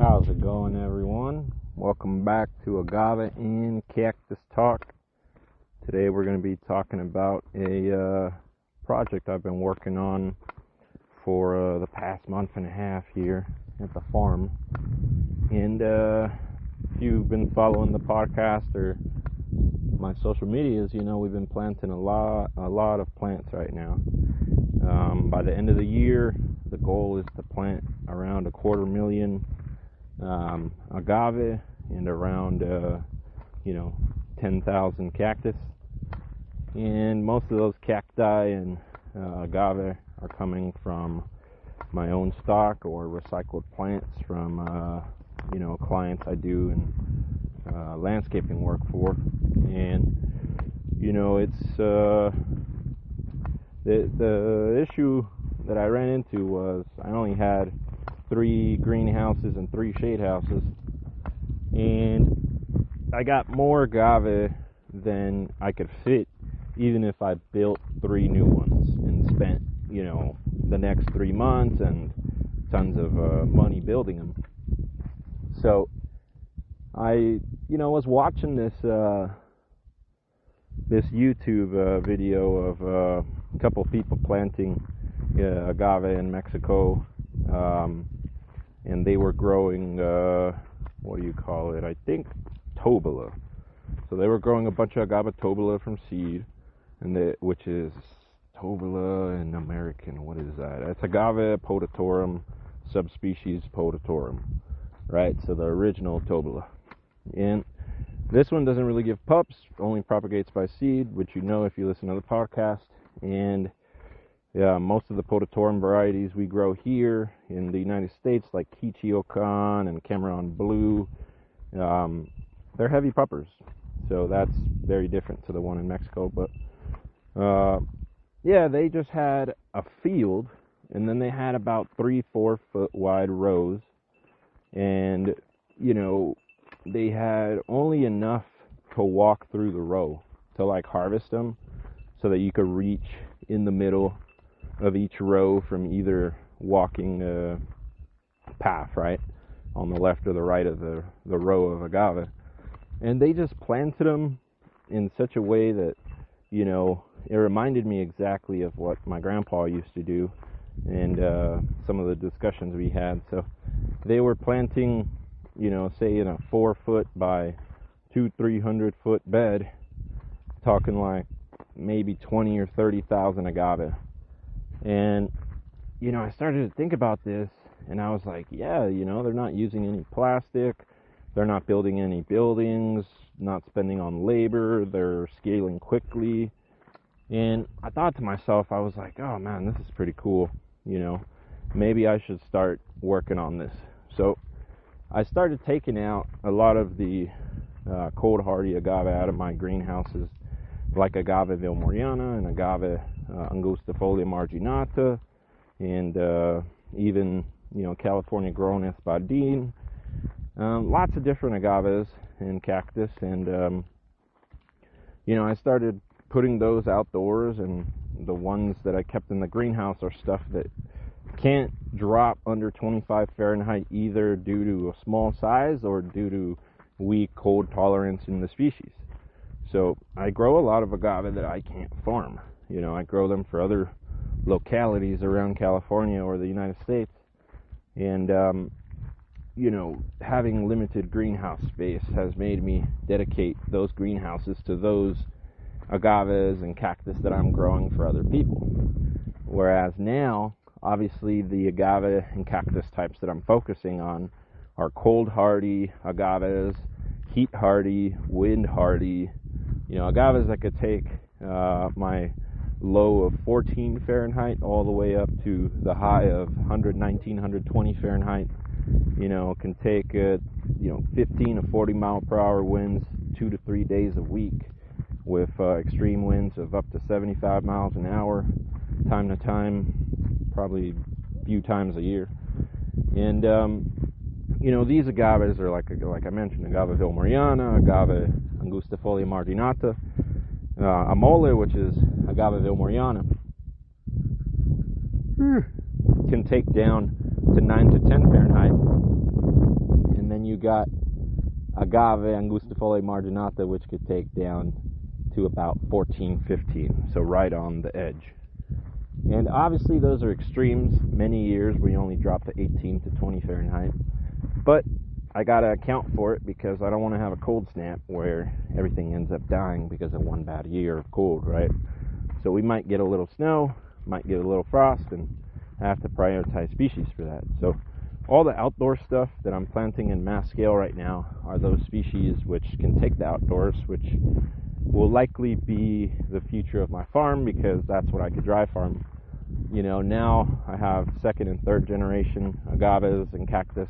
How's it going, everyone? Welcome back to Agave and Cactus Talk. Today we're going to be talking about a project I've been working on for the past month and a half here at the farm. And if you've been following the podcast or my social medias, you know we've been planting a lot of plants right now. By the end of the year, the goal is to plant around 250,000 agave and around 10,000 cactus. And most of those cacti and agave are coming from my own stock or recycled plants from clients I do and landscaping work for. And it's the issue that I ran into was I only had 3 greenhouses and 3 shade houses, and I got more agave than I could fit even if I built 3 new ones and spent the next 3 months and tons of money building them. So I was watching this YouTube video of a couple people planting agave in Mexico, and they were growing I think tobula. So they were growing a bunch of agave tobula from seed, which is tobula in American. What is that? It's agave potatorum, subspecies potatorum, right? So the original tobula. And this one doesn't really give pups, only propagates by seed, which if you listen to the podcast. And most of the potatorum varieties we grow here in the United States, like Kichiokan and Cameron Blue, they're heavy puppers. So that's very different to the one in Mexico. But they just had a field, and then they had about 3-4 foot wide rows, and they had only enough to walk through the row to harvest them, so that you could reach in the middle of each row from either walking path, right, on the left or the right of the row of agave. And they just planted them in such a way that it reminded me exactly of what my grandpa used to do, and some of the discussions we had. So they were planting say in a 4 foot by 200-300 foot bed, talking like maybe 20 or 30,000 agave. And I started to think about this, and I was like, they're not using any plastic, they're not building any buildings, not spending on labor, they're scaling quickly. And I thought to myself, I was like, oh man, this is pretty cool. Maybe I should start working on this. So I started taking out a lot of the cold hardy agave out of my greenhouses, like agave Vilmoriana and agave angustifolia marginata, and even California grown espadín, lots of different agaves and cactus. And I started putting those outdoors, and the ones that I kept in the greenhouse are stuff that can't drop under 25 Fahrenheit either due to a small size or due to weak cold tolerance in the species. So I grow a lot of agave that I can't farm. I grow them for other localities around California or the United States. And, having limited greenhouse space has made me dedicate those greenhouses to those agaves and cactus that I'm growing for other people. Whereas now, obviously, the agave and cactus types that I'm focusing on are cold hardy agaves, heat hardy, wind hardy, agaves that could take my low of 14 Fahrenheit all the way up to the high of 119, 120 Fahrenheit. Can take 15 to 40 mile per hour winds 2 to 3 days a week, with extreme winds of up to 75 miles an hour, time to time, probably a few times a year. And these agaves are like I mentioned, agave Vilmoriana, agave angustifolia marginata, amole, which is agave Vilmoriana, can take down to 9 to 10 Fahrenheit. got agave angustifolia marginata, which could take down to about 14, 15, so right on the edge. And obviously those are extremes. Many years we only drop to 18 to 20 Fahrenheit, but I gotta account for it because I don't want to have a cold snap where everything ends up dying because of one bad year of cold, right? So we might get a little snow, might get a little frost, and I have to prioritize species for that. So all the outdoor stuff that I'm planting in mass scale right now are those species which can take the outdoors, which will likely be the future of my farm because that's what I could dry farm. You know, now I have second and third generation agaves and cactus.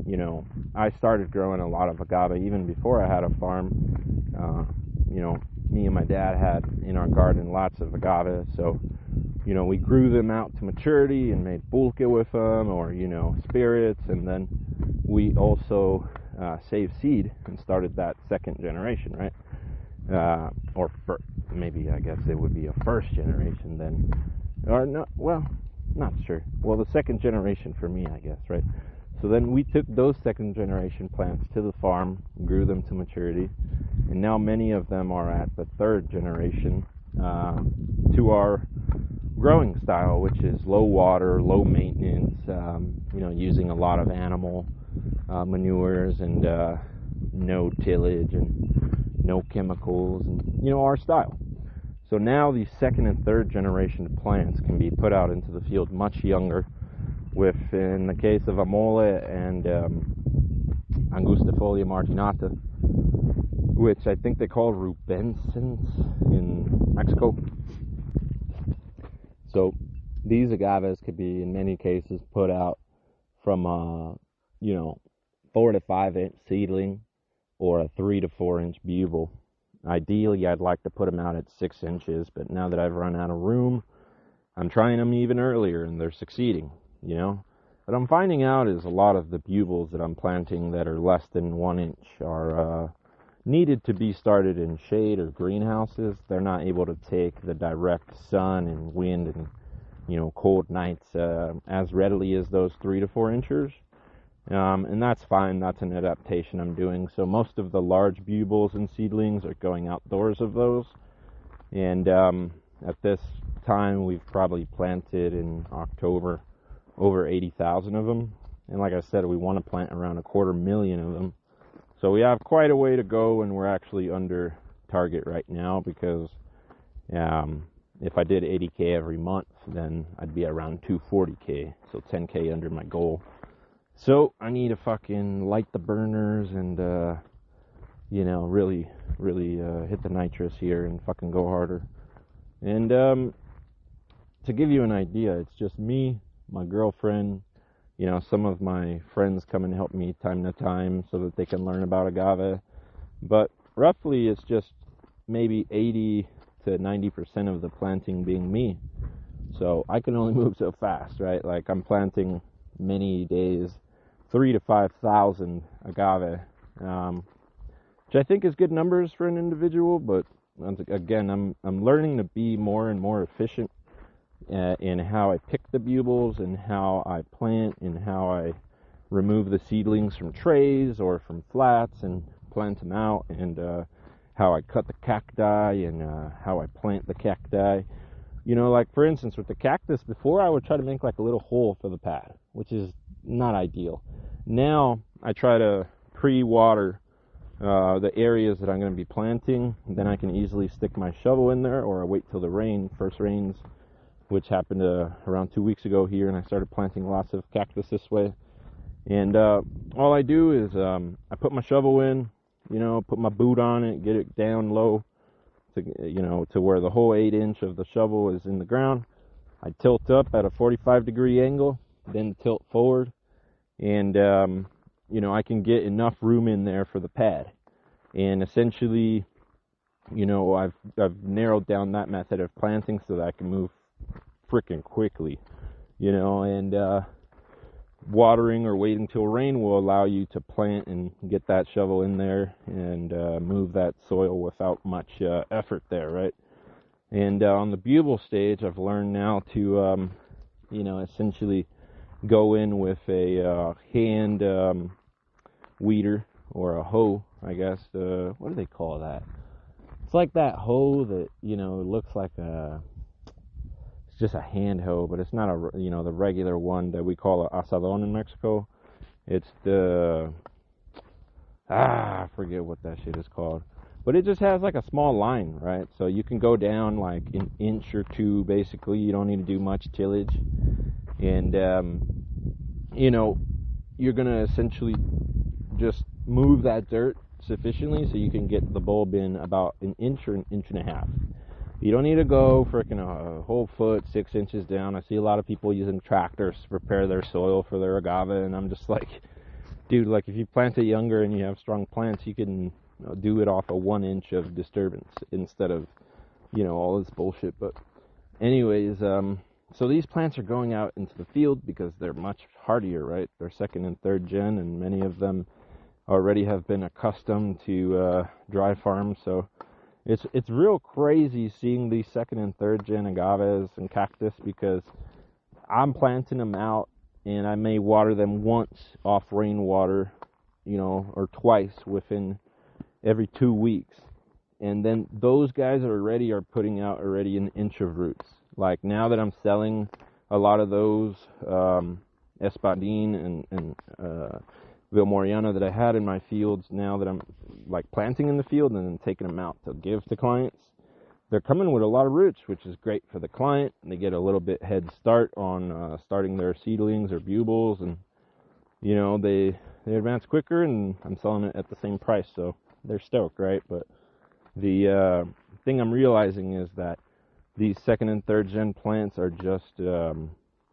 You know, I started growing a lot of agave even before I had a farm. You know, me and my dad had in our garden lots of agave, so you know, we grew them out to maturity and made pulque with them, or, you know, spirits, and then we also saved seed and started that second generation, right? Or maybe I guess it would be a first generation then, or not, well, not sure. Well, the second generation for me, I guess, right? So then we took those second generation plants to the farm, grew them to maturity, and now many of them are at the third generation to our growing style, which is low water, low maintenance, you know, using a lot of animal manures and no tillage and no chemicals, and, you know, our style. So now these second and third generation plants can be put out into the field much younger, with, in the case of amole and angustifolia marginata, which I think they call rubenscens in Mexico. So these agaves could be, in many cases, put out from a, you know, 4 to 5 inch seedling or a 3 to 4 inch bugle. Ideally, I'd like to put them out at 6 inches, but now that I've run out of room, I'm trying them even earlier, and they're succeeding, you know. What I'm finding out is a lot of the bugles that I'm planting that are less than 1 inch are needed to be started in shade or greenhouses. They're not able to take the direct sun and wind and, you know, cold nights as readily as those 3 to 4 inchers. And that's fine. That's an adaptation I'm doing. So most of the large bugles and seedlings are going outdoors of those. And at this time, we've probably planted in October over 80,000 of them. And like I said, we want to plant around 250,000 of them. So we have quite a way to go, and we're actually under target right now because if I did 80K every month, then I'd be around 240K, so 10K under my goal. So I need to fucking light the burners and, you know, really hit the nitrous here and fucking go harder. And to give you an idea, it's just me, my girlfriend, you know, some of my friends come and help me time to time so that they can learn about agave. But roughly it's just maybe 80 to 90% of the planting being me. So I can only move so fast, right? Like I'm planting many days, 3,000 to 5,000 agave, which I think is good numbers for an individual. But again, I'm learning to be more and more efficient in how I pick the bugles and how I plant and how I remove the seedlings from trays or from flats and plant them out, and how I cut the cacti and how I plant the cacti. You know, like for instance with the cactus, before I would try to make like a little hole for the pad, which is not ideal. Now I try to pre-water the areas that I'm going to be planting, and then I can easily stick my shovel in there, or I wait till the first rains, which happened around 2 weeks ago here, and I started planting lots of cactus this way. And all I do is I put my shovel in, you know, put my boot on it, get it down low to, you know, to where the whole 8 inch of the shovel is in the ground. I tilt up at a 45-degree angle, then tilt forward, and you know, I can get enough room in there for the pad. And essentially, you know, I've narrowed down that method of planting so that I can move freaking quickly, you know, and watering or waiting till rain will allow you to plant and get that shovel in there and move that soil without much effort there, right? And on the bugle stage, I've learned now to, you know, essentially go in with a hand weeder or a hoe, I guess. What do they call that? It's like that hoe that, it looks like it's just a hand hoe, but it's not the regular one that we call a asadón in Mexico. It's I forget what that shit is called. But it just has like a small line, right? So you can go down like an inch or two, basically. You don't need to do much tillage. And, you're going to essentially just move that dirt sufficiently so you can get the bulb in about an inch or an inch and a half. You don't need to go freaking a whole foot, 6 inches down. I see a lot of people using tractors to prepare their soil for their agave, and I'm just like, dude, like if you plant it younger and you have strong plants, you can do it off a 1 inch of disturbance instead of, all this bullshit. But anyways, so these plants are going out into the field because they're much hardier, right? They're second and third gen, and many of them already have been accustomed to dry farms. So it's real crazy seeing these second and third gen agaves and cactus, because I'm planting them out and I may water them once off rainwater, or twice within every 2 weeks. And then those guys are putting out already an inch of roots. Like now that I'm selling a lot of those espadín and Vilmoriana that I had in my fields, now that I'm like planting in the field and then taking them out to give to clients, they're coming with a lot of roots, which is great for the client. And they get a little bit head start on starting their seedlings or bugles, and they advance quicker, and I'm selling it at the same price, so they're stoked, right? But the thing I'm realizing is that these second and third gen plants are just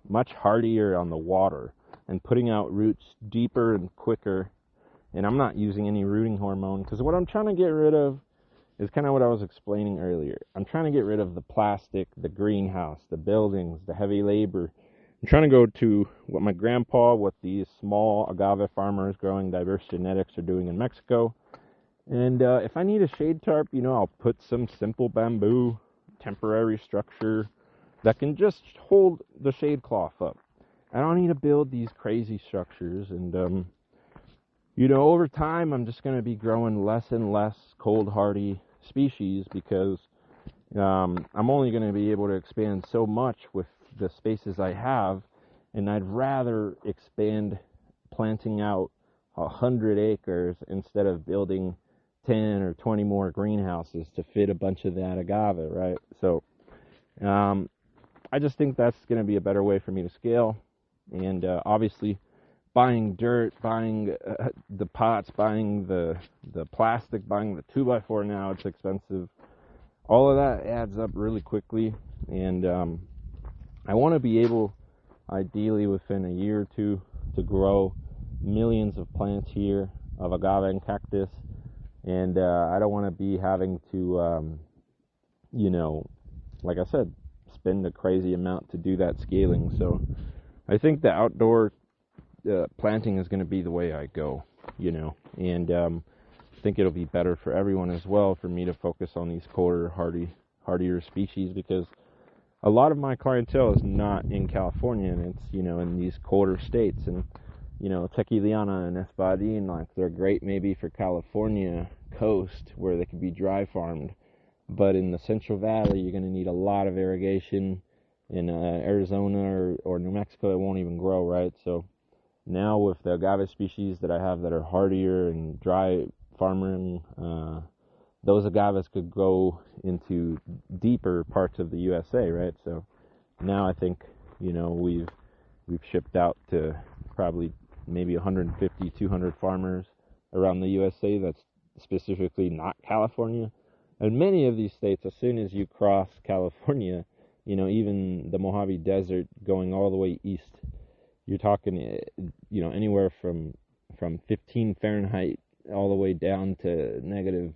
much hardier on the water and putting out roots deeper and quicker. And I'm not using any rooting hormone, because what I'm trying to get rid of is kind of what I was explaining earlier. I'm trying to get rid of the plastic, the greenhouse, the buildings, the heavy labor. I'm trying to go to what my grandpa, what these small agave farmers growing diverse genetics are doing in Mexico. And if I need a shade tarp, I'll put some simple bamboo temporary structure that can just hold the shade cloth up. I don't need to build these crazy structures. And over time, I'm just going to be growing less and less cold hardy species, because I'm only going to be able to expand so much with the spaces I have, and I'd rather expand planting out 100 acres instead of building 10 or 20 more greenhouses to fit a bunch of that agave, right? So I just think that's going to be a better way for me to scale. And obviously, buying dirt, buying the pots, buying the plastic, buying the 2x4 now, it's expensive. All of that adds up really quickly. And I want to be able, ideally within a year or two, to grow millions of plants here of agave and cactus. And I don't want to be having to, like I said, spend a crazy amount to do that scaling. So I think the outdoor planting is going to be the way I go, and I think it'll be better for everyone as well for me to focus on these colder, hardier species, because a lot of my clientele is not in California, and it's, in these colder states. And Tequiliana and Espadín, like, they're great maybe for California coast where they could be dry farmed, but in the Central Valley, you're going to need a lot of irrigation. In Arizona or New Mexico, it won't even grow, right? So now with the agave species that I have that are hardier and dry farming, those agaves could go into deeper parts of the USA, right? So now I think, we've shipped out to probably maybe 150, 200 farmers around the USA. That's specifically not California. And many of these states, as soon as you cross California, even the Mojave Desert going all the way east, you're talking, anywhere from 15 Fahrenheit all the way down to negative,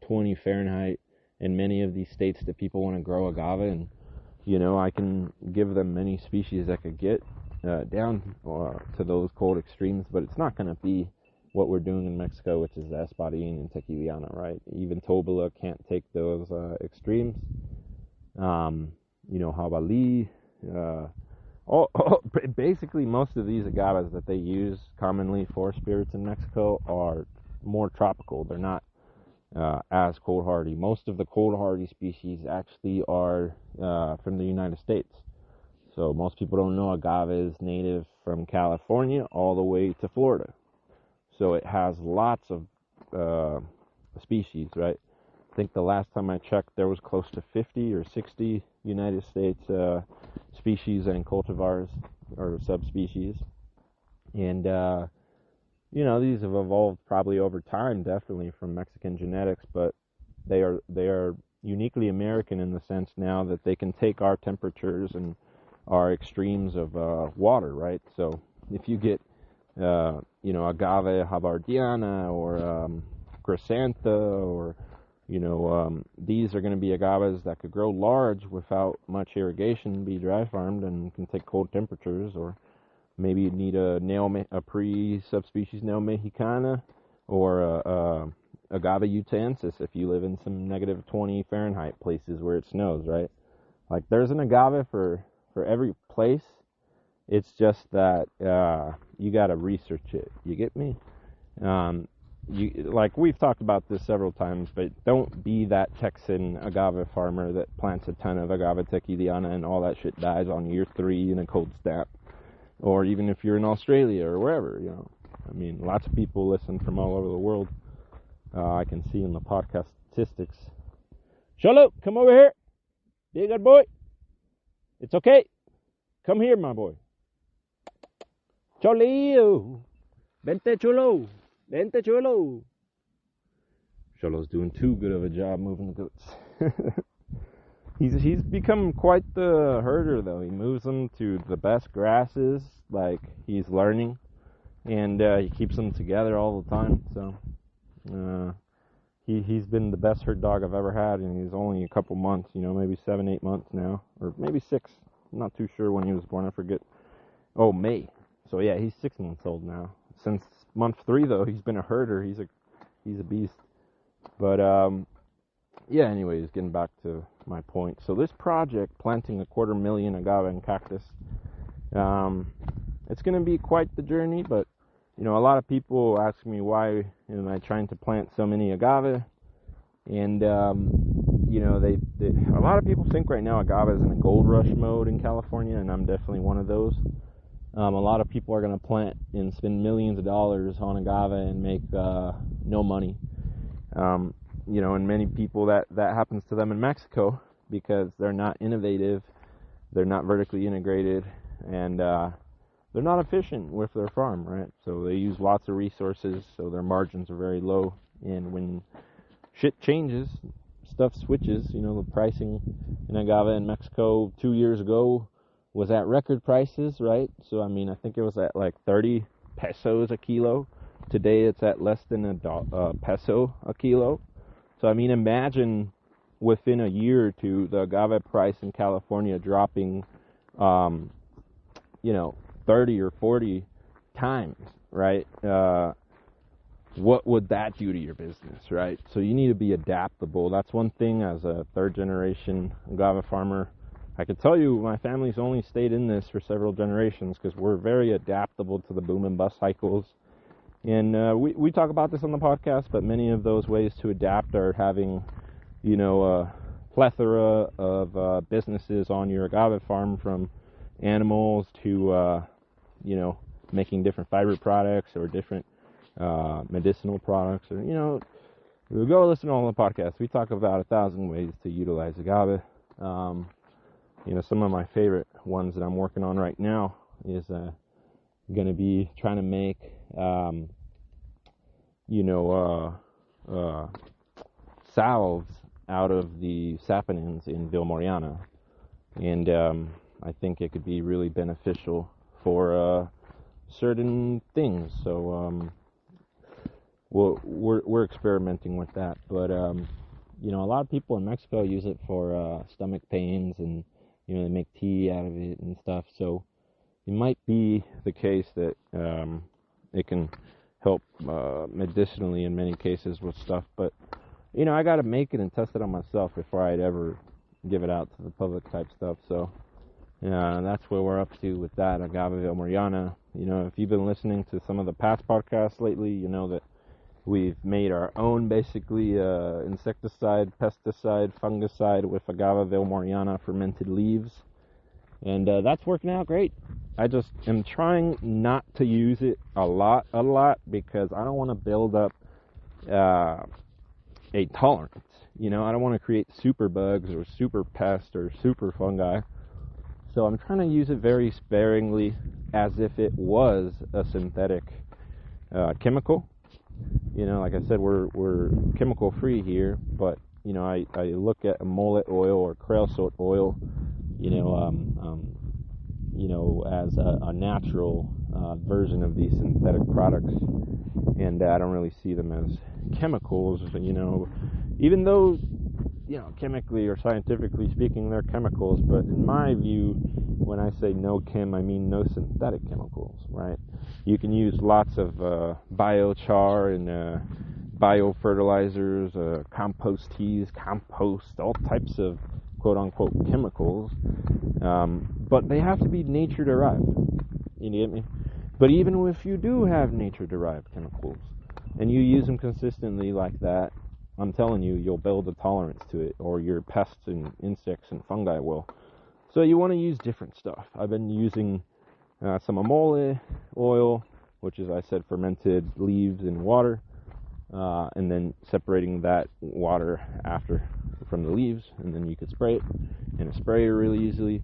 20 Fahrenheit in many of these states that people want to grow agave. And, I can give them many species that could get down to those cold extremes, but it's not going to be what we're doing in Mexico, which is Espadín and Tequiliana, right? Even Tobola can't take those extremes. Jabalí, Basically, most of these agaves that they use commonly for spirits in Mexico are more tropical. They're not as cold hardy. Most of the cold hardy species actually are from the United States. So most people don't know agave is native from California all the way to Florida. So it has lots of species, right? I think the last time I checked, there was close to 50 or 60 United States species and cultivars or subspecies. And, these have evolved probably over time, definitely from Mexican genetics, but they are uniquely American in the sense now that they can take our temperatures and our extremes of water, right? So if you get, agave havardiana or crescenta or these are going to be agaves that could grow large without much irrigation, be dry farmed, and can take cold temperatures. Or maybe you need a pre-subspecies Neo Mexicana or agave utaensis if you live in some negative 20 Fahrenheit places where it snows, right? Like there's an agave for every place. It's just that you got to research it. You get me? Like we've talked about this several times, but don't be that Texan agave farmer that plants a ton of agave tequiliana and all that shit dies on year 3 in a cold snap. Or even if you're in Australia or wherever, I mean, lots of people listen from all over the world. I can see in the podcast statistics. Cholo, come over here. Be a good boy. It's okay. Come here, my boy. Cholio. Vente, Cholo. Vente, Cholo. Cholo's doing too good of a job moving the goats. He's become quite the herder, though. He moves them to the best grasses, like he's learning, and he keeps them together all the time. So he's been the best herd dog I've ever had, and he's only a couple months, maybe 7, 8 months now, or maybe 6. I'm not too sure when he was born. I forget. Oh, May. So yeah, he's 6 months old now. Since month 3, though, he's been a herder. He's a beast. But yeah. Anyways, getting back to my point. So this project, planting 250,000 agave and cactus, it's going to be quite the journey. But a lot of people ask me why am I trying to plant so many agave, and a lot of people think right now agave is in a gold rush mode in California, and I'm definitely one of those. A lot of people are going to plant and spend millions of dollars on agave and make no money. And many people that happens to them in Mexico because they're not innovative, they're not vertically integrated, and they're not efficient with their farm, right? So they use lots of resources, so their margins are very low. And when shit changes, stuff switches. The pricing in agave in Mexico 2 years ago was at record prices, right? So, I think it was at like 30 pesos a kilo. Today it's at less than a peso a kilo. So, imagine within a year or two, the agave price in California dropping, 30 or 40 times, right? What would that do to your business, right? So you need to be adaptable. That's one thing as a third-generation agave farmer. I can tell you my family's only stayed in this for several generations because we're very adaptable to the boom and bust cycles. And we talk about this on the podcast, but many of those ways to adapt are having, a plethora of businesses on your agave farm, from animals to, making different fiber products or different medicinal products. Or, we'll go listen to all the podcasts. We talk about 1,000 ways to utilize agave. Some of my favorite ones that I'm working on right now is going to be trying to make salves out of the saponins in Vilmoriana, and I think it could be really beneficial for certain things. So we're experimenting with that, but a lot of people in Mexico use it for stomach pains, and they make tea out of it and stuff. So it might be the case that it can help medicinally in many cases with stuff, but I got to make it and test it on myself before I'd ever give it out to the public type stuff. So That's where we're up to with that agave Vilmoriana. You know, if you've been listening to some of the past podcasts lately, you know that we've made our own, basically, insecticide, pesticide, fungicide with agave Vilmoriana fermented leaves. And that's working out great. I just am trying not to use it a lot, because I don't want to build up a tolerance. You know, I don't want to create super bugs or super pests or super fungi. So I'm trying to use it very sparingly, as if it was a synthetic chemical. You know, like I said, we're chemical free here, but you know, I look at a mullet oil or creosote oil, you know, as a natural version of these synthetic products, and I don't really see them as chemicals. You know, even though, you know, chemically or scientifically speaking, they're chemicals, but in my view, when I say no chem, I mean no synthetic chemicals, right? You can use lots of biochar and biofertilizers, compost teas, compost, all types of quote-unquote chemicals, but they have to be nature-derived. You get me? But even if you do have nature-derived chemicals, and you use them consistently like that, I'm telling you, you'll build a tolerance to it, or your pests and insects and fungi will. So you want to use different stuff. I've been using some amole oil, which is, I said, fermented leaves in water, and then separating that water after from the leaves, and then you could spray it in a sprayer really easily.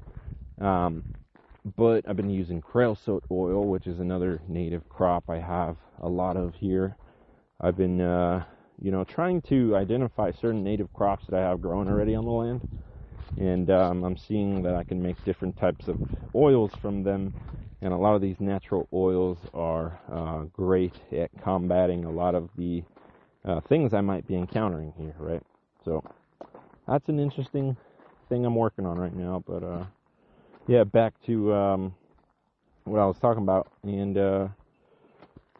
But I've been using creosote oil, which is another native crop I have a lot of here. I've been you know, trying to identify certain native crops that I have grown already on the land, and I'm seeing that I can make different types of oils from them, and a lot of these natural oils are great at combating a lot of the things I might be encountering here, right? So that's an interesting thing I'm working on right now, but yeah, back to what I was talking about, and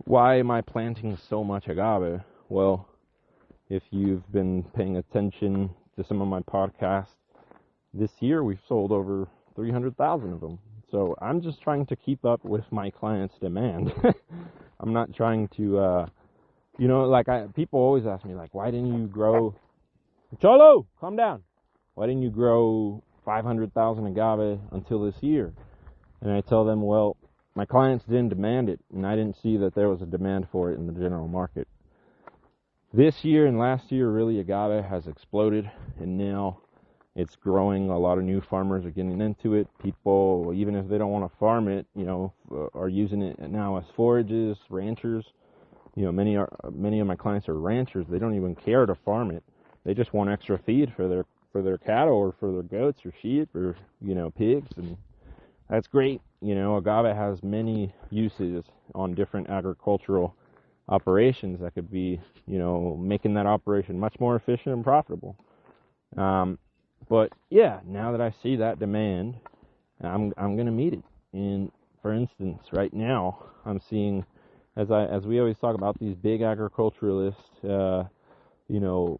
why am I planting so much agave? Well, if you've been paying attention to some of my podcasts, this year we've sold over 300,000 of them. So I'm just trying to keep up with my clients' demand. I'm not trying to, you know, like people always ask me, like, why didn't you grow, Cholo, calm down. Why didn't you grow 500,000 agave until this year? And I tell them, well, my clients didn't demand it, and I didn't see that there was a demand for it in the general market. This year and last year, really, agave has exploded, and now it's growing. A lot of new farmers are getting into it. People, even if they don't want to farm it, you know, are using it now as forages. Ranchers, you know, many of my clients are ranchers. They don't even care to farm it. They just want extra feed for their cattle or for their goats or sheep or, you know, pigs, and that's great. You know, agave has many uses on different agricultural operations that could be, you know, making that operation much more efficient and profitable. But yeah, now that I see that demand, I'm going to meet it. And for instance, right now I'm seeing, as we always talk about, these big agriculturalists, you know,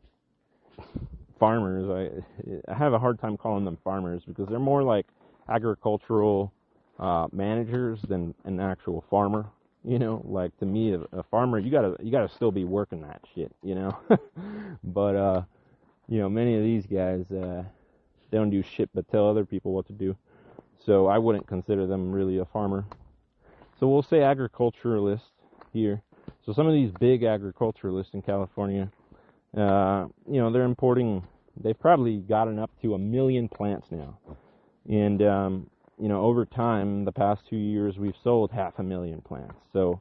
farmers. I have a hard time calling them farmers because they're more like agricultural managers than an actual farmer. You know, like, to me, a farmer, you gotta still be working that shit, you know. But you know, many of these guys, they don't do shit but tell other people what to do. So I wouldn't consider them really a farmer. So we'll say agriculturalist here. So some of these big agriculturalists in California, you know, they're importing. They've probably gotten up to 1 million plants now, and you know, over time, the past 2 years, we've sold 500,000 plants. So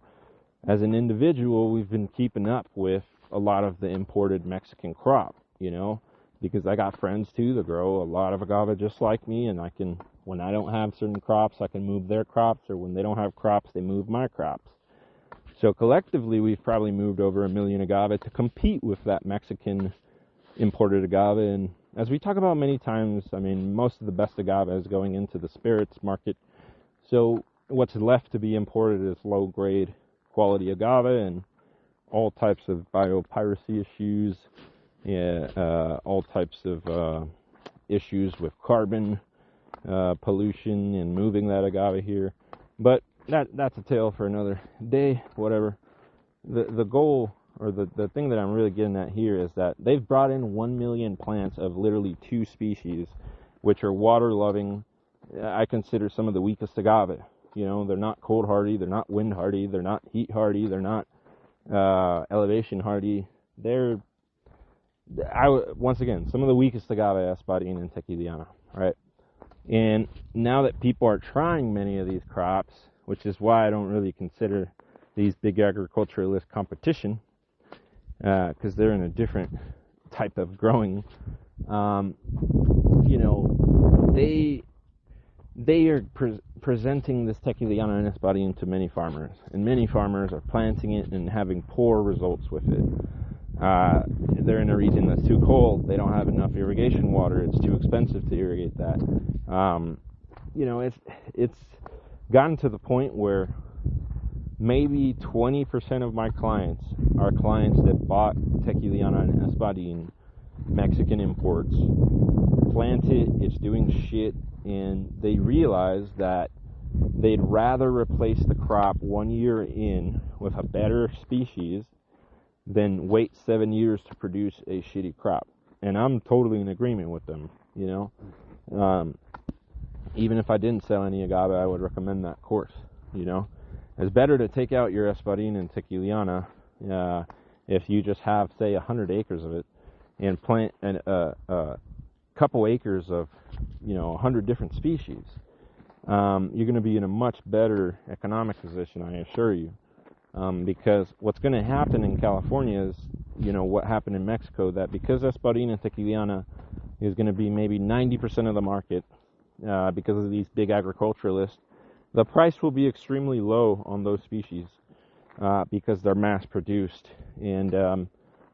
as an individual, we've been keeping up with a lot of the imported Mexican crop, you know, because I got friends too that grow a lot of agave just like me, and I can, when I don't have certain crops, I can move their crops, or when they don't have crops, they move my crops. So collectively, we've probably moved over 1 million agave to compete with that Mexican imported agave. And as we talk about many times, I mean, most of the best agave is going into the spirits market. So what's left to be imported is low-grade quality agave and all types of biopiracy issues, all types of issues with carbon, pollution and moving that agave here. But that's a tale for another day, whatever. The goal, or the thing that I'm really getting at here, is that they've brought in 1 million plants of literally 2 species, which are water-loving. I consider some of the weakest agave. They're not cold hardy, they're not wind hardy, they're not heat hardy, they're not elevation hardy. Once again, some of the weakest agave, Espadín and Tequiliana, right? And now that people are trying many of these crops, which is why I don't really consider these big agriculturalist competition, because they're in a different type of growing. They are presenting this Tequiliana and Espadín to many farmers, and many farmers are planting it and having poor results with it. They're in a region that's too cold. They don't have enough irrigation water. It's too expensive to irrigate that. It's gotten to the point where maybe 20% of my clients are clients that bought Tequiliana and Espadín, Mexican imports, plant it, it's doing shit, and they realize that they'd rather replace the crop 1 year in with a better species than wait 7 years to produce a shitty crop. And I'm totally in agreement with them, even if I didn't sell any agave, I would recommend that course, It's better to take out your Espadín and Tequiliana if you just have, say, 100 acres of it, and plant a couple acres of, 100 different species. You're going to be in a much better economic position, I assure you. Because what's going to happen in California is, what happened in Mexico, that because Espadín and Tequiliana is going to be maybe 90% of the market, because of these big agriculturalists, the price will be extremely low on those species, because they're mass produced. And,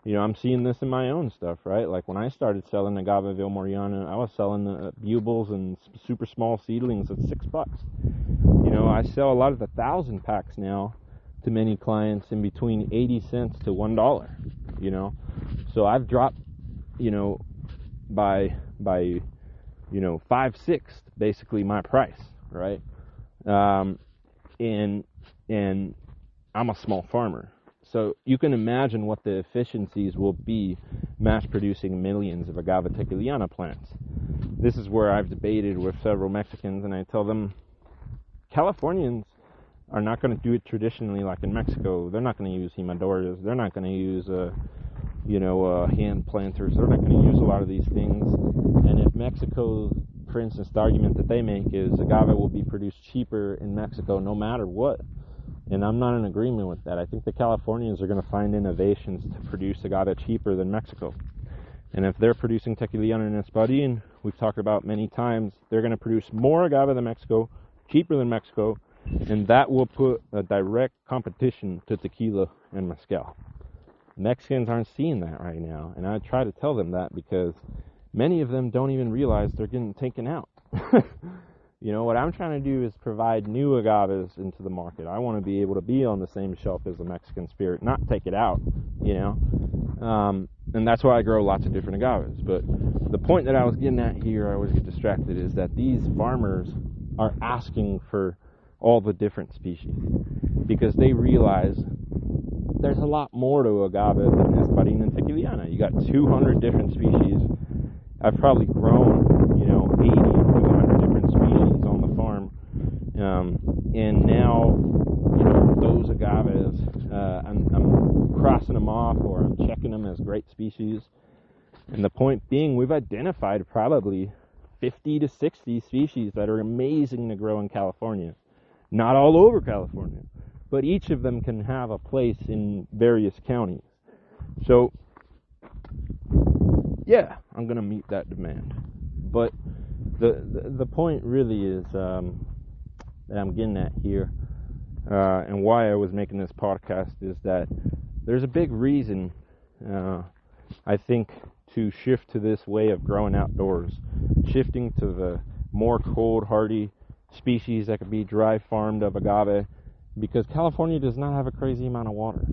I'm seeing this in my own stuff, right? Like when I started selling Agave Vilmoreana, I was selling the bugles and super small seedlings at $6. I sell a lot of the 1,000 packs now to many clients in between 80 cents to $1, So I've dropped, by 5/6 basically my price, right? And I'm a small farmer. So you can imagine what the efficiencies will be mass producing millions of Agave Tequiliana plants. This is where I've debated with several Mexicans, and I tell them, Californians are not going to do it traditionally like in Mexico. They're not going to use hemadoras. They're not going to use, hand planters. They're not going to use a lot of these things. And if Mexico, for instance, the argument that they make is agave will be produced cheaper in Mexico no matter what. And I'm not in agreement with that. I think the Californians are going to find innovations to produce agave cheaper than Mexico. And if they're producing Tequiliana and Espadín, we've talked about many times, they're going to produce more agave than Mexico, cheaper than Mexico, and that will put a direct competition to tequila and mezcal. Mexicans aren't seeing that right now, and I try to tell them that because many of them don't even realize they're getting taken out. What I'm trying to do is provide new agaves into the market. I want to be able to be on the same shelf as the Mexican spirit, not take it out, and that's why I grow lots of different agaves. But the point that I was getting at here, I always get distracted, is that these farmers are asking for all the different species because they realize there's a lot more to agave than Espadín and Tequiliana. You got 200 different species. I've probably grown, 80 to 100 different species on the farm. And now, those agaves, I'm crossing them off or I'm checking them as great species. And the point being, we've identified probably 50 to 60 species that are amazing to grow in California. Not all over California, but each of them can have a place in various counties. So, yeah, I'm going to meet that demand. But the point really is that I'm getting at here, and why I was making this podcast, is that there's a big reason, I think, to shift to this way of growing outdoors, shifting to the more cold hardy species that could be dry farmed of agave, because California does not have a crazy amount of water.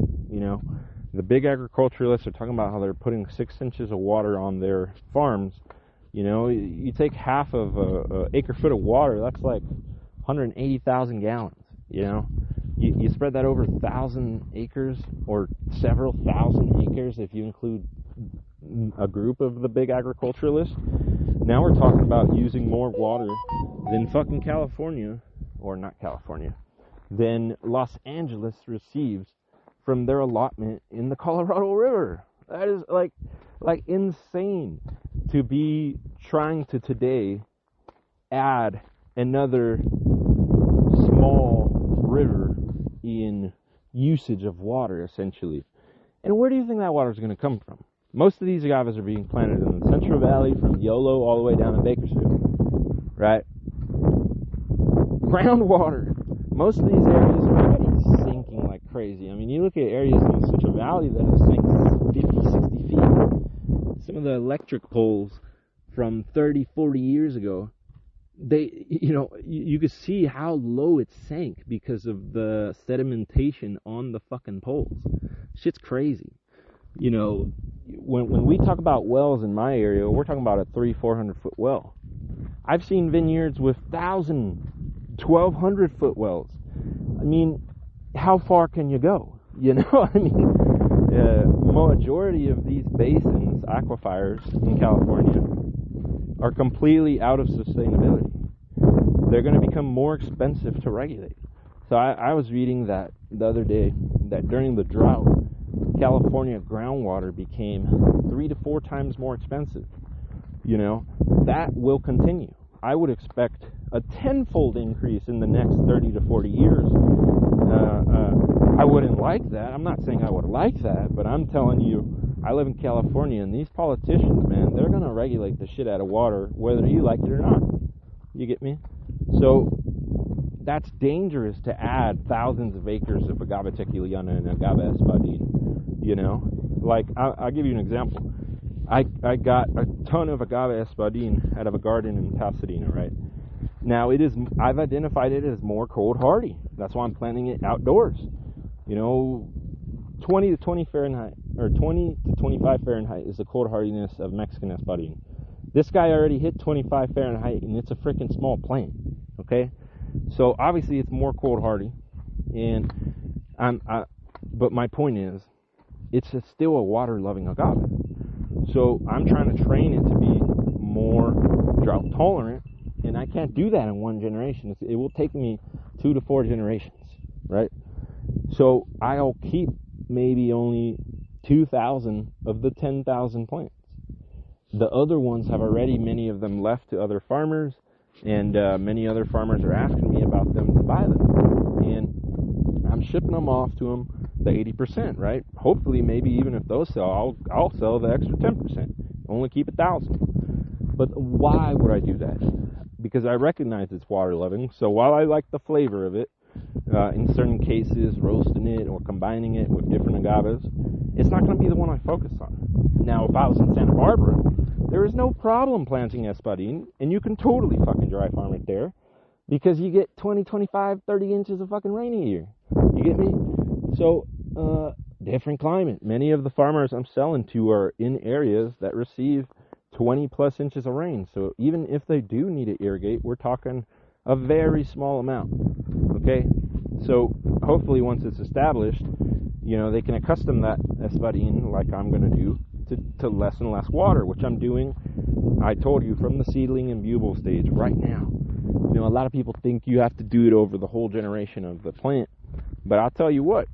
The big agriculturalists are talking about how they're putting 6 inches of water on their farms, You know, you take half of a acre foot of water, that's like 180,000 gallons, you know. You spread that over 1,000 acres or several thousand acres if you include a group of the big agriculturalists. Now we're talking about using more water than fucking California, or not California, than Los Angeles receives from their allotment in the Colorado River. That is like insane to be trying to today add another small river in usage of water, essentially. And where do you think that water is going to come from? Most of these agaves are being planted in the Central Valley from Yolo all the way down to Bakersfield, right? Groundwater. Most of these areas are already sinking like crazy. I mean, you look at areas in the Central Valley that have sank 50, 60 feet. Some of the electric poles from 30, 40 years ago, they, you know, you could see how low it sank because of the sedimentation on the fucking poles. Shit's crazy. You know, when we talk about wells in my area, we're talking about a 300-400 foot well. I've seen vineyards with 1,000, 1,200 foot wells. I mean, how far can you go? You know, I mean, majority of these basins, aquifers in California, are completely out of sustainability. They're going to become more expensive to regulate. So I was reading that the other day, that during the drought, California groundwater became 3 to 4 times more expensive. You know, that will continue. I would expect a tenfold increase in the next 30 to 40 years. I wouldn't like that. I'm not saying I would like that, but I'm telling you, I live in California, and these politicians, man, they're going to regulate the shit out of water, whether you like it or not. You get me? So that's dangerous to add thousands of acres of agave tequiliana and agave espadín. You know, like I'll give you an example. I got a ton of agave espadín out of a garden in Pasadena, right? Now I've identified it as more cold hardy. That's why I'm planting it outdoors. You know, 20 to 20 Fahrenheit, or 20 to 25 Fahrenheit is the cold hardiness of Mexican espadín. This guy already hit 25 Fahrenheit, and it's a freaking small plant, okay? So obviously it's more cold hardy, and but my point is, it's still a water-loving agave. So I'm trying to train it to be more drought tolerant, and I can't do that in one generation. It will take me 2 to 4 generations, right? So I'll keep maybe only 2,000 of the 10,000 plants. The other ones have already, many of them, left to other farmers, and many other farmers are asking me about them to buy them. And I'm shipping them off to them the 80%, right? Hopefully, maybe even if those sell, I'll sell the extra 10%. Only keep 1,000. But why would I do that? Because I recognize it's water loving. So while I like the flavor of it, in certain cases, roasting it or combining it with different agaves, it's not going to be the one I focus on. Now, if I was in Santa Barbara, there is no problem planting espadín, and you can totally fucking dry farm it there, because you get 20, 25, 30 inches of fucking rain a year. You get me? So, different climate. Many of the farmers I'm selling to are in areas that receive 20 plus inches of rain. So even if they do need to irrigate, we're talking a very small amount. Okay? So hopefully once it's established, you know, they can accustom that espadín, like I'm going to do, to less and less water, which I'm doing, I told you, from the seedling and bubble stage right now. You know, a lot of people think you have to do it over the whole generation of the plant. But I'll tell you what,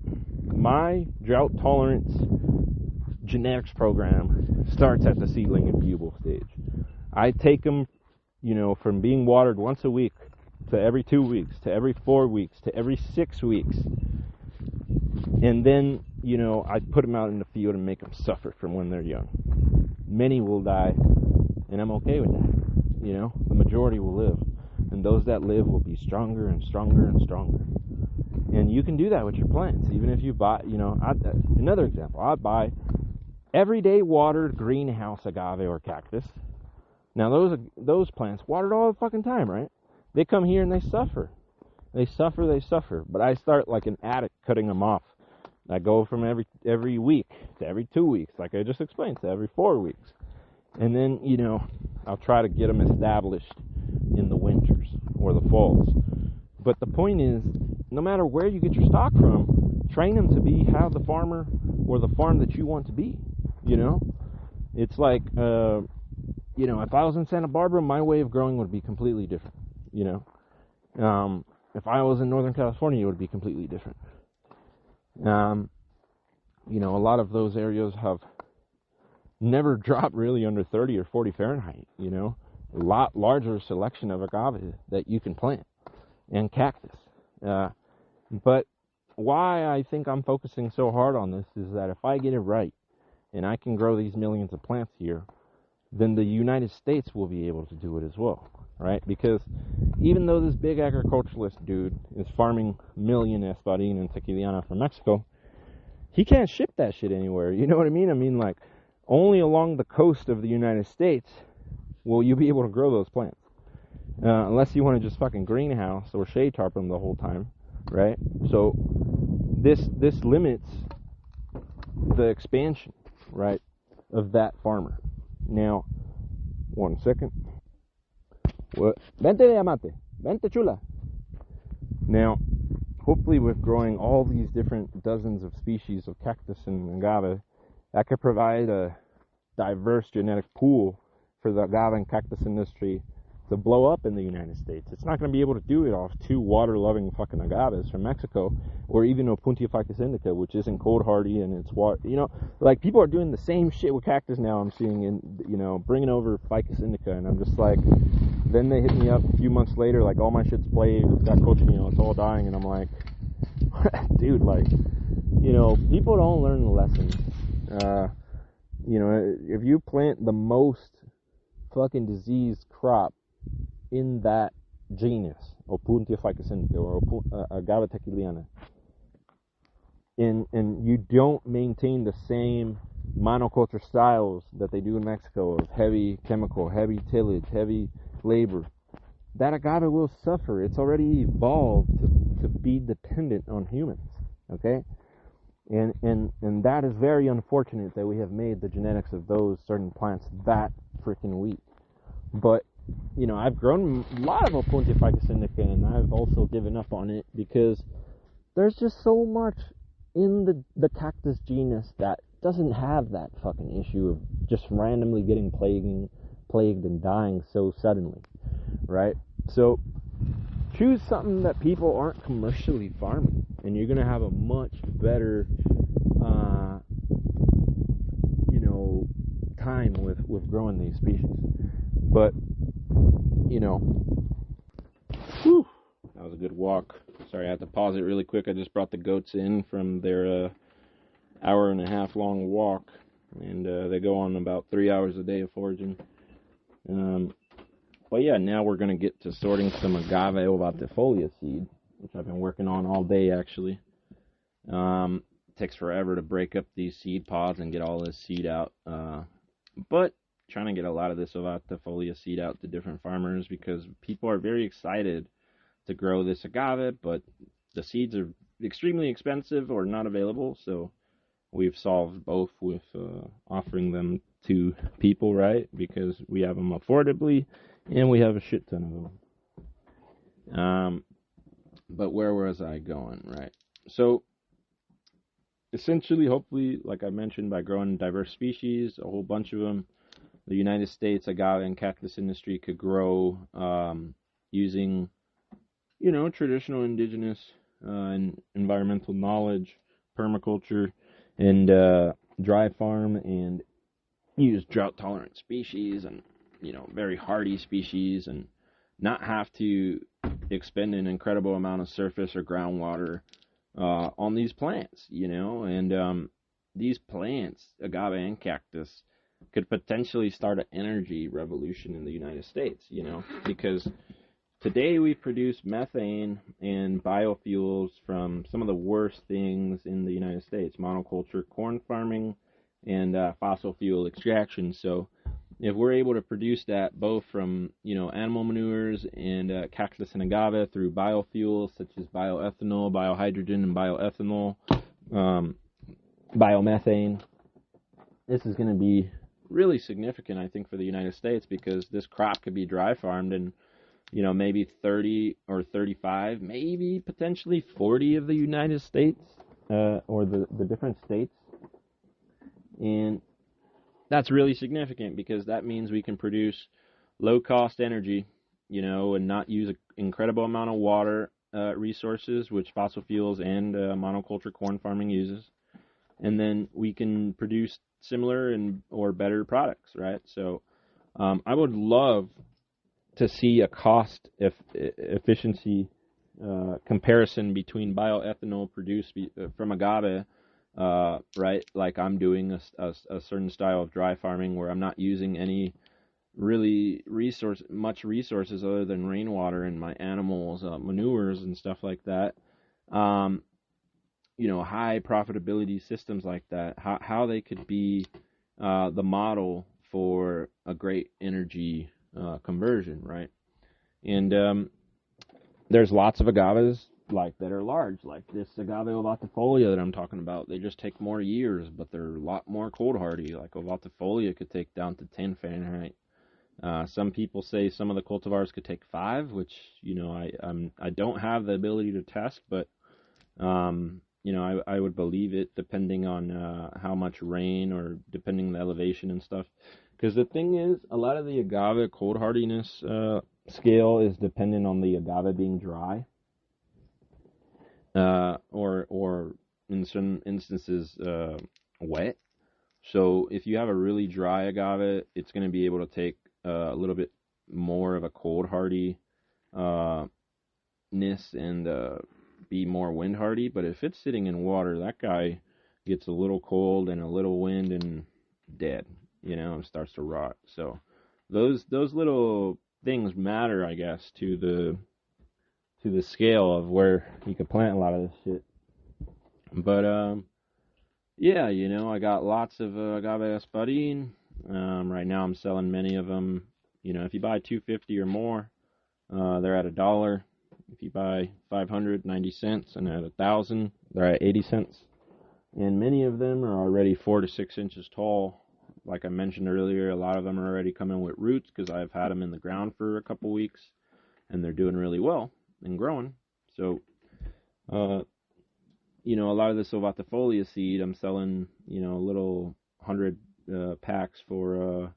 my drought tolerance genetics program starts at the seedling and bubble stage. I take them, you know, from being watered once a week to every 2 weeks, to every 4 weeks, to every 6 weeks. And then, you know, I put them out in the field and make them suffer from when they're young. Many will die, and I'm okay with that. You know, the majority will live. And those that live will be stronger and stronger and stronger. And you can do that with your plants. Even if you buy, you know, another example, I'd buy everyday watered greenhouse agave or cactus. Now, those plants watered all the fucking time, right? They come here and they suffer. They suffer. But I start like an addict cutting them off. I go from every week to every 2 weeks, like I just explained, to every 4 weeks. And then, you know, I'll try to get them established in the winters or the falls. But the point is, no matter where you get your stock from, train them to be how the farmer or the farm that you want to be, you know? It's like, you know, if I was in Santa Barbara, my way of growing would be completely different, you know? If I was in Northern California, it would be completely different. You know, a lot of those areas have never dropped really under 30 or 40 Fahrenheit, you know? A lot larger selection of agave that you can plant, and cactus. But why I think I'm focusing so hard on this is that if I get it right, and I can grow these millions of plants here, then the United States will be able to do it as well, right? Because even though this big agriculturalist dude is farming million espadín and tequiliana from Mexico, he can't ship that shit anywhere. You know what I mean? I mean, like, only along the coast of the United States will you be able to grow those plants. Unless you want to just fucking greenhouse or shade tarp them the whole time, right? So this limits the expansion, right, of that farmer. Now, 1 second. What? Vente, diamante. Vente, chula. Now, hopefully with growing all these different dozens of species of cactus and agave, that could provide a diverse genetic pool for the agave and cactus industry to blow up in the United States. It's not going to be able to do it off 2 water-loving fucking agaves from Mexico, or even Opuntia ficus indica, which isn't cold hardy and it's water. You know, like, people are doing the same shit with cactus now. I'm seeing, in, you know, bringing over ficus indica, and I'm just like, then they hit me up a few months later, like, all my shit's plagued, it's got cochineal, it's all dying, and I'm like, dude, like, you know, people don't learn the lessons. You know, if you plant the most fucking diseased crop in that genus, Opuntia ficus indica or agave tequiliana, and you don't maintain the same monoculture styles that they do in Mexico of heavy chemical, heavy tillage, heavy labor, that agave will suffer. It's already evolved to be dependent on humans, okay? And that is very unfortunate that we have made the genetics of those certain plants that freaking weak. But, you know, I've grown a lot of Opuntia ficus indica, and I've also given up on it because there's just so much in the cactus genus that doesn't have that fucking issue of just randomly getting plagued and dying so suddenly, right? So choose something that people aren't commercially farming, and you're going to have a much better, you know, time with growing these species. But, you know, whew, that was a good walk. Sorry, I had to pause it really quick. I just brought the goats in from their hour-and-a-half long walk, and they go on about 3 hours a day of foraging. But yeah, now we're going to get to sorting some agave ovatifolia seed, which I've been working on all day, actually. It takes forever to break up these seed pods and get all this seed out. But trying to get a lot of this ovatifolia seed out to different farmers because people are very excited to grow this agave, but the seeds are extremely expensive or not available, so we've solved both with offering them to people, right? Because we have them affordably, and we have a shit ton of them. But where was I going, right? So, essentially, hopefully, like I mentioned, by growing diverse species, a whole bunch of them, the United States agave and cactus industry could grow using, you know, traditional indigenous and environmental knowledge, permaculture, and dry farm, and use drought-tolerant species and, you know, very hardy species, and not have to expend an incredible amount of surface or groundwater on these plants, you know. And these plants, agave and cactus, could potentially start an energy revolution in the United States, you know, because today we produce methane and biofuels from some of the worst things in the United States: monoculture corn farming and fossil fuel extraction. So if we're able to produce that both from, you know, animal manures and cactus and agave through biofuels such as bioethanol, biohydrogen, and bioethanol, biomethane, this is going to be really significant, I think, for the United States, because this crop could be dry farmed in, maybe 30 or 35, maybe potentially 40 of the United States, or the different states. And that's really significant because that means we can produce low cost energy, and not use an incredible amount of water resources, which fossil fuels and monoculture corn farming uses. And then we can produce similar and or better products, right? So I would love to see a cost efficiency comparison between bioethanol produced from agave, right? Like I'm doing a certain style of dry farming where I'm not using any really much resources other than rainwater and my animals, manures and stuff like that. Um, High profitability systems like that, how they could be the model for a great energy conversion, right? And there's lots of agaves like that are large, like this agave ovatifolia that I'm talking about. They just take more years, but they're a lot more cold hardy. Like ovatifolia could take down to 10 Fahrenheit. Some people say some of the cultivars could take 5, which I don't have the ability to test, but I would believe it depending on how much rain or depending on the elevation and stuff. Because the thing is, a lot of the agave cold hardiness scale is dependent on the agave being dry, or in some instances wet. So if you have a really dry agave, it's going to be able to take a little bit more of a cold hardy ness and be more wind hardy. But if it's sitting in water, that guy gets a little cold and a little wind and dead, and starts to rot. So those little things matter, I guess, to the scale of where you could plant a lot of this shit. But yeah, I got lots of agave espadín. Right now I'm selling many of them. If you buy 250 or more, they're at $1. If you buy 500, 90 cents, and at 1,000, they're at 80 cents. And many of them are already 4 to 6 inches tall. Like I mentioned earlier, a lot of them are already coming with roots because I've had them in the ground for a couple weeks, and they're doing really well and growing. So, a lot of this ovatifolia seed, I'm selling, a little 100 packs for,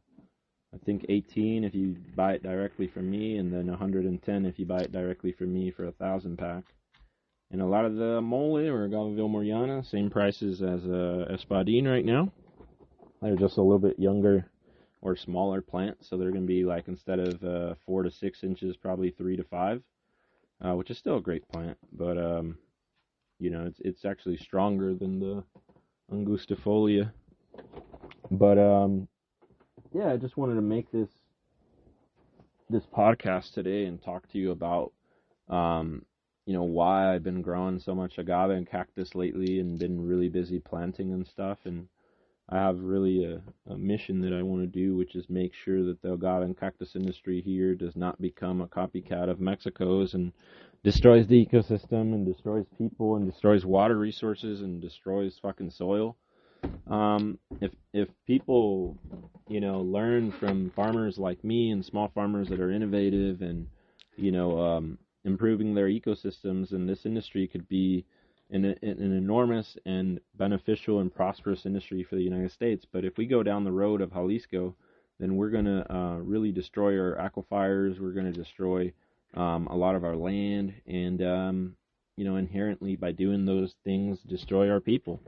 I think 18 if you buy it directly from me, and then 110 if you buy it directly from me for 1,000 pack. And a lot of the mole or agave vilmoreana, same prices as espadín right now. They're just a little bit younger or smaller plants, so they're going to be like, instead of 4 to 6 inches, probably 3 to 5, which is still a great plant. But it's actually stronger than the angustifolia. But yeah, I just wanted to make this podcast today and talk to you about why I've been growing so much agave and cactus lately and been really busy planting and stuff. And I have really a mission that I want to do, which is make sure that the agave and cactus industry here does not become a copycat of Mexico's and destroys the ecosystem and destroys people and destroys water resources and destroys fucking soil. If people, learn from farmers like me and small farmers that are innovative and, improving their ecosystems, and this industry could be an enormous and beneficial and prosperous industry for the United States. But if we go down the road of Jalisco, then we're going to really destroy our aquifers. We're going to destroy a lot of our land, and, inherently by doing those things, destroy our people.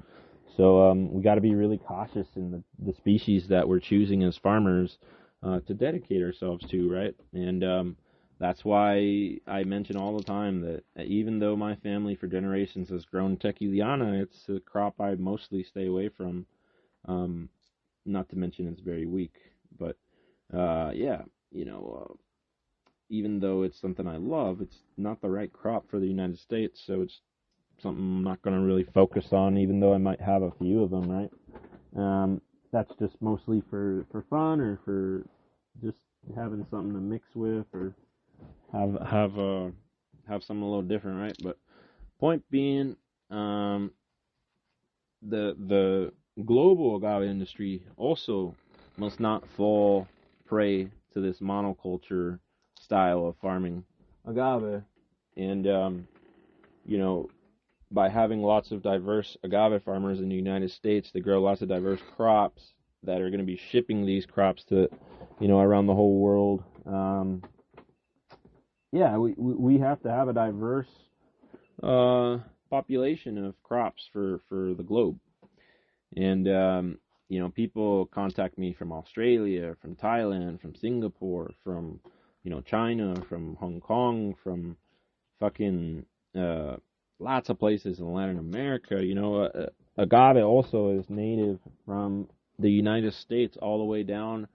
So we got to be really cautious in the species that we're choosing as farmers to dedicate ourselves to, right? And that's why I mention all the time that even though my family for generations has grown tequiliana, it's a crop I mostly stay away from. Not to mention it's very weak. But yeah, even though it's something I love, it's not the right crop for the United States, so it's something I'm not going to really focus on, even though I might have a few of them, right? That's just mostly for fun, or for just having something to mix with, or have something a little different, right? But point being, the global agave industry also must not fall prey to this monoculture style of farming agave. And, you know, by having lots of diverse agave farmers in the United States, they grow lots of diverse crops that are going to be shipping these crops to, around the whole world. We have to have a diverse population of crops for the globe. And, people contact me from Australia, from Thailand, from Singapore, from, China, from Hong Kong, from fucking lots of places in Latin America. Agave also is native from the United States all the way down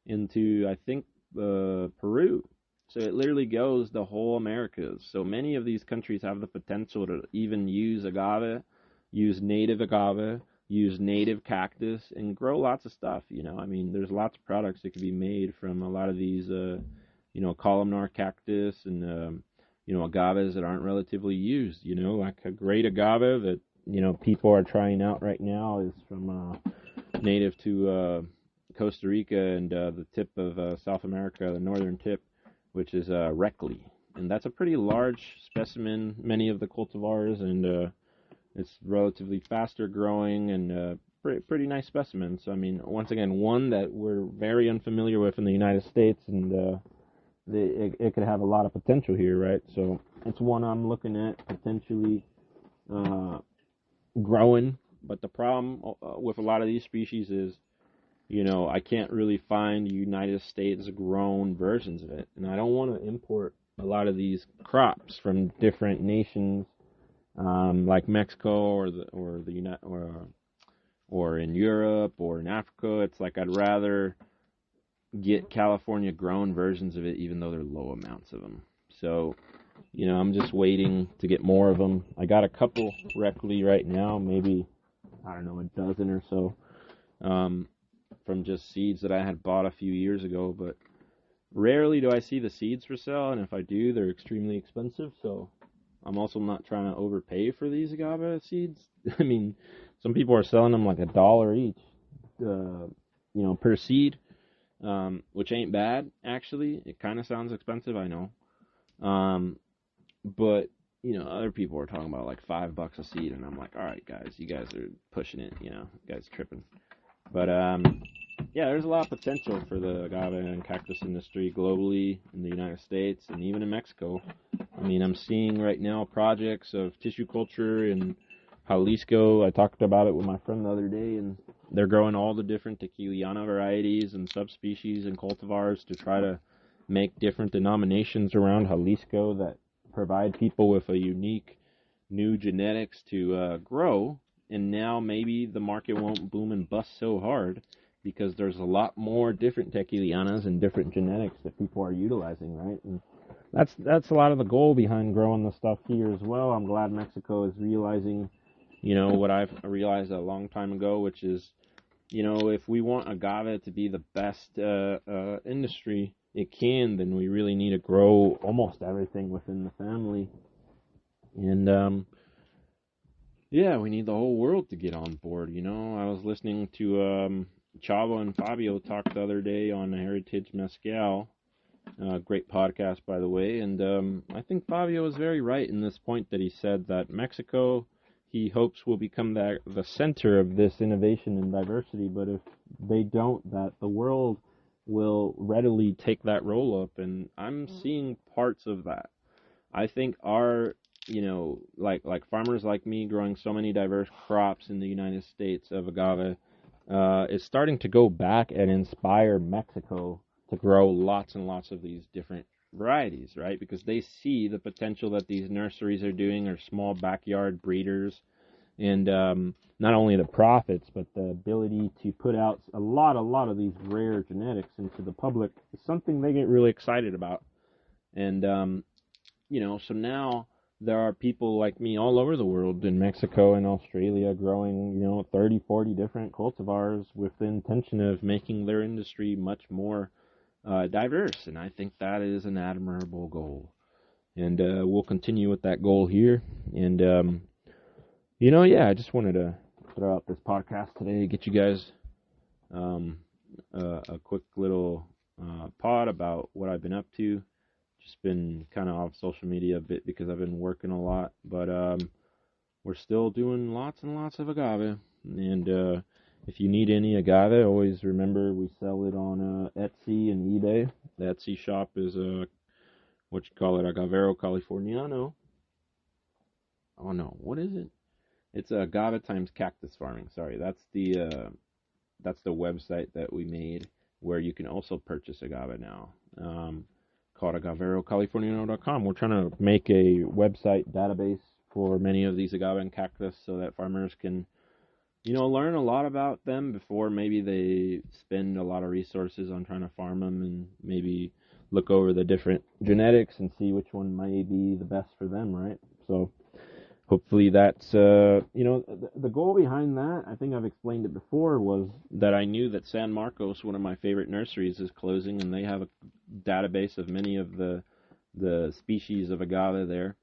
into, I think, Peru. So it literally goes the whole Americas. So many of these countries have the potential to even use agave, use native agave, use native cactus, and grow lots of stuff. There's lots of products that can be made from a lot of these, columnar cactus and, agaves that aren't relatively used. Like a great agave that, people are trying out right now is from native to Costa Rica and the tip of South America, the northern tip, which is Reckley. And that's a pretty large specimen, many of the cultivars, and it's relatively faster growing and pretty nice specimen. So, once again, one that we're very unfamiliar with in the United States, and it could have a lot of potential here, right? So it's one I'm looking at potentially growing. But the problem with a lot of these species is, I can't really find United States grown versions of it, and I don't want to import a lot of these crops from different nations, like Mexico or in Europe or in Africa. It's like I'd rather get California grown versions of it, even though they're low amounts of them. So, I'm just waiting to get more of them. I got a couple Reckley right now, maybe, I don't know, a dozen or so. From just seeds that I had bought a few years ago, but rarely do I see the seeds for sale, and if I do, they're extremely expensive, so I'm also not trying to overpay for these agave seeds. Some people are selling them like $1 each, per seed, which ain't bad, actually. It kind of sounds expensive, I know. But, other people are talking about like $5 a seed, and I'm like, all right, guys, you guys are pushing it, you guys tripping. But, there's a lot of potential for the agave and cactus industry globally in the United States and even in Mexico. I'm seeing right now projects of tissue culture in Jalisco. I talked about it with my friend the other day, and they're growing all the different tequiliana varieties and subspecies and cultivars to try to make different denominations around Jalisco that provide people with a unique new genetics to grow. And now maybe the market won't boom and bust so hard because there's a lot more different tequilianas and different genetics that people are utilizing, right? And that's a lot of the goal behind growing the stuff here as well. I'm glad Mexico is realizing, what I've realized a long time ago, which is, if we want agave to be the best industry it can, then we really need to grow almost everything within the family. And we need the whole world to get on board. I was listening to Chavo and Fabio talk the other day on Heritage Mezcal. Great podcast, by the way. And I think Fabio was very right in this point that he said that Mexico, he hopes, will become the center of this innovation and diversity. But if they don't, that the world will readily take that role up. And I'm seeing parts of that. I think our like farmers like me growing so many diverse crops in the United States of agave is starting to go back and inspire Mexico to grow lots and lots of these different varieties, right? Because they see the potential that these nurseries are doing, or small backyard breeders, and not only the profits, but the ability to put out a lot of these rare genetics into the public is something they get really excited about. And, so now there are people like me all over the world, in Mexico and Australia, growing, 30, 40 different cultivars with the intention of making their industry much more diverse. And I think that is an admirable goal. And we'll continue with that goal here. And, I just wanted to throw out this podcast today, get you guys, a quick little pod about what I've been up to. Just been kind of off social media a bit because I've been working a lot, but we're still doing lots and lots of agave. And if you need any agave, always remember we sell it on Etsy and eBay. The Etsy shop is what you call it, Agavero Californiano. Oh no, what is it? It's agave times cactus farming. Sorry, that's the website that we made where you can also purchase agave now. Called agaverocaliforniano.com. We're trying to make a website database for many of these agave and cactus so that farmers can, learn a lot about them before maybe they spend a lot of resources on trying to farm them, and maybe look over the different genetics and see which one may be the best for them, right? So hopefully that's, the goal behind that, I think I've explained it before, was that I knew that San Marcos, one of my favorite nurseries, is closing, and they have a database of many of the species of agave there.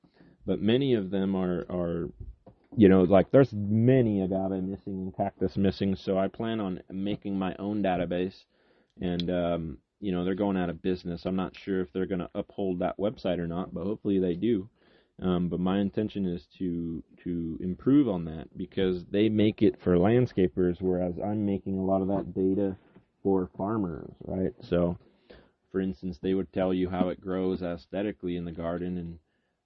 But many of them are there's many agave missing and cactus missing, so I plan on making my own database, and, they're going out of business. I'm not sure if they're going to uphold that website or not, but hopefully they do. But my intention is to improve on that, because they make it for landscapers, whereas I'm making a lot of that data for farmers, right? So, for instance, they would tell you how it grows aesthetically in the garden, and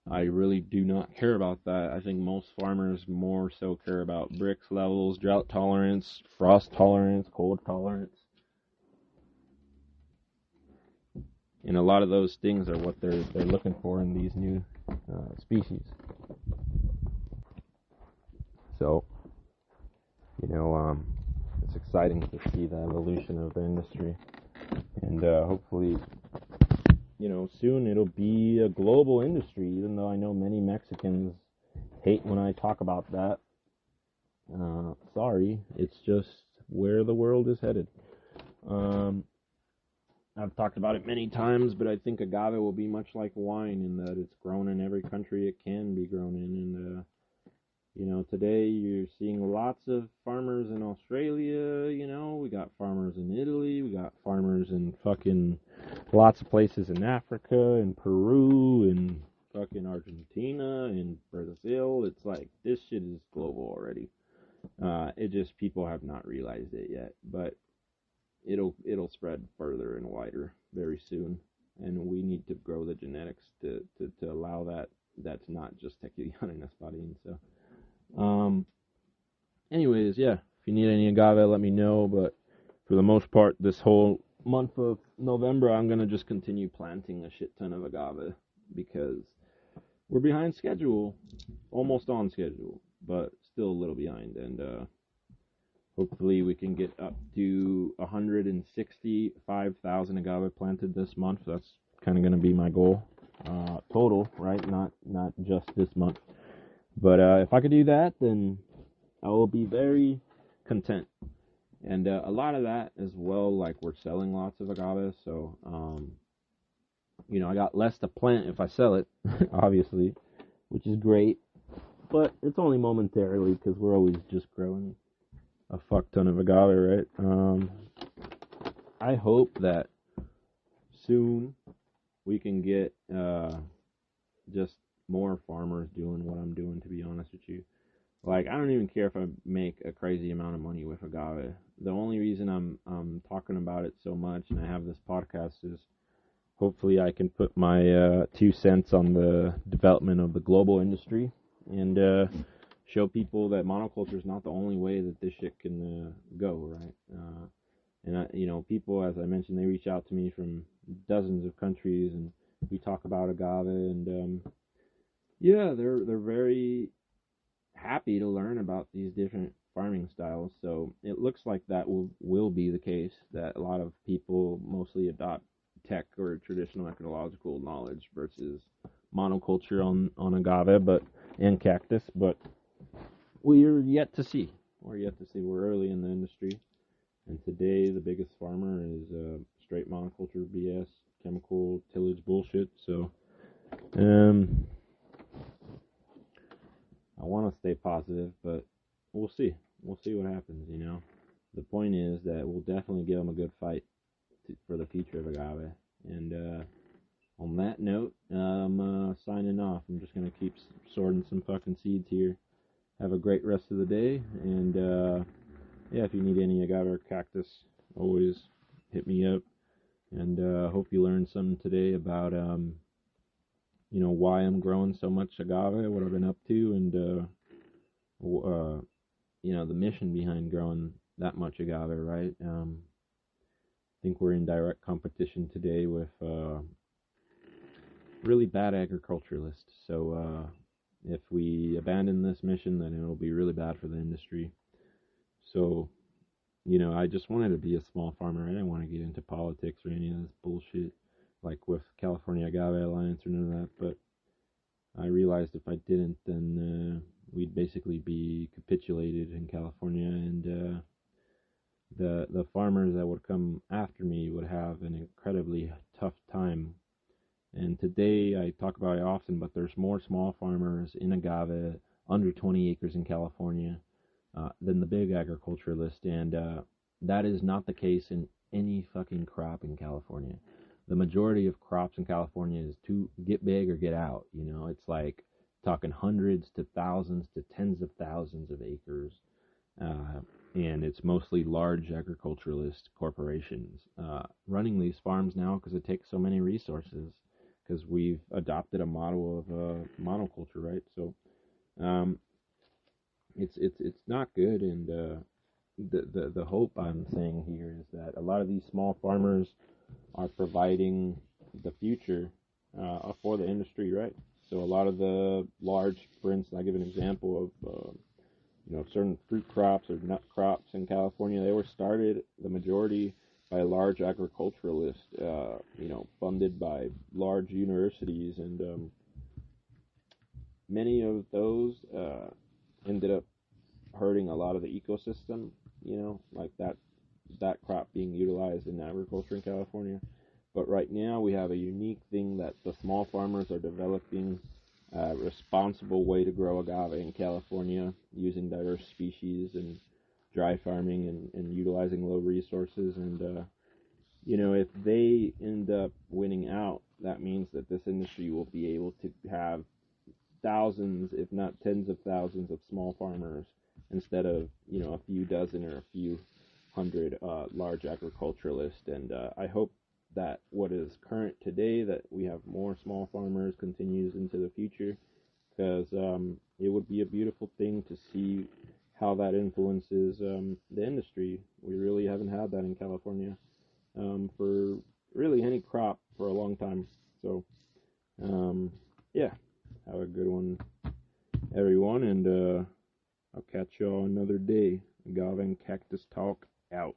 I really do not care about that. I think most farmers more so care about Brix levels, drought tolerance, frost tolerance, cold tolerance. And a lot of those things are what they're looking for in these new species. So, it's exciting to see the evolution of the industry, and hopefully, soon it'll be a global industry. Even though I know many Mexicans hate when I talk about that. Sorry, it's just where the world is headed. I've talked about it many times, but I think agave will be much like wine in that it's grown in every country it can be grown in. And, today you're seeing lots of farmers in Australia, we got farmers in Italy, we got farmers in fucking lots of places in Africa, in Peru, in fucking Argentina, in Brazil. It's like, this shit is global already. It just, people have not realized it yet, but it'll spread further and wider very soon, and we need to grow the genetics to allow that. That's not just Tequila and Espadín. So, anyways, yeah, if you need any agave, let me know. But for the most part, this whole month of November, I'm gonna just continue planting a shit ton of agave, because we're behind schedule, almost on schedule, but still a little behind, and hopefully we can get up to 165,000 agave planted this month. That's kind of going to be my goal, total, right? Not just this month. But if I could do that, then I will be very content. And a lot of that as well, like, we're selling lots of agave, so I got less to plant if I sell it, obviously, which is great. But it's only momentarily, because we're always just growing a fuck ton of agave, right? I hope that soon we can get just more farmers doing what I'm doing, to be honest with you. Like, I don't even care if I make a crazy amount of money with agave. The only reason I'm talking about it so much and I have this podcast is hopefully I can put my 2 cents on the development of the global industry, and show people that monoculture is not the only way that this shit can go, right? And people, as I mentioned, they reach out to me from dozens of countries, and we talk about agave, and yeah, they're very happy to learn about these different farming styles. So it looks like that will be the case, that a lot of people mostly adopt tech or traditional ecological knowledge versus monoculture on agave and cactus, but we're yet to see. We're early in the industry, and today the biggest farmer is straight monoculture BS, chemical tillage bullshit. So, I want to stay positive, but we'll see. We'll see what happens. the point is that we'll definitely give them a good fight for the future of agave. And on that note, I'm signing off. I'm just gonna keep sorting some fucking seeds here. Have a great rest of the day, and yeah, if you need any agave or cactus, always hit me up. And hope you learned something today about why I'm growing so much agave, what I've been up to, and the mission behind growing that much agave, right? I think we're in direct competition today with really bad agriculturalists. So if we abandon this mission, then it'll be really bad for the industry. So, I just wanted to be a small farmer. I didn't want to get into politics or any of this bullshit, like with California Agave Alliance or none of that. But I realized if I didn't, then we'd basically be capitulated in California, and the farmers that would come after me would have an incredibly tough time. And today, I talk about it often, but there's more small farmers in agave under 20 acres in California than the big agriculturalist, and that is not the case in any fucking crop in California. The majority of crops in California is to get big or get out. It's like talking hundreds to thousands to tens of thousands of acres, and it's mostly large agriculturalist corporations running these farms now because it takes so many resources, because we've adopted a model of monoculture, right? So it's not good, and the hope I'm saying here is that a lot of these small farmers are providing the future for the industry, right? So a lot of the large, for instance, I give an example of certain fruit crops or nut crops in California. They were started, the majority, by large agriculturalists, funded by large universities, and many of those ended up hurting a lot of the ecosystem, like that crop being utilized in agriculture in California. But right now we have a unique thing that the small farmers are developing a responsible way to grow agave in California using diverse species and dry farming and utilizing low resources. And if they end up winning out, that means that this industry will be able to have thousands, if not tens of thousands, of small farmers instead of a few dozen or a few hundred large agriculturalists. And I hope that what is current today, that we have more small farmers, continues into the future, because it would be a beautiful thing to see how that influences the industry. We really haven't had that in California for really any crop for a long time. So yeah, have a good one, everyone, and I'll catch y'all another day. Agave and Cactus Talk out.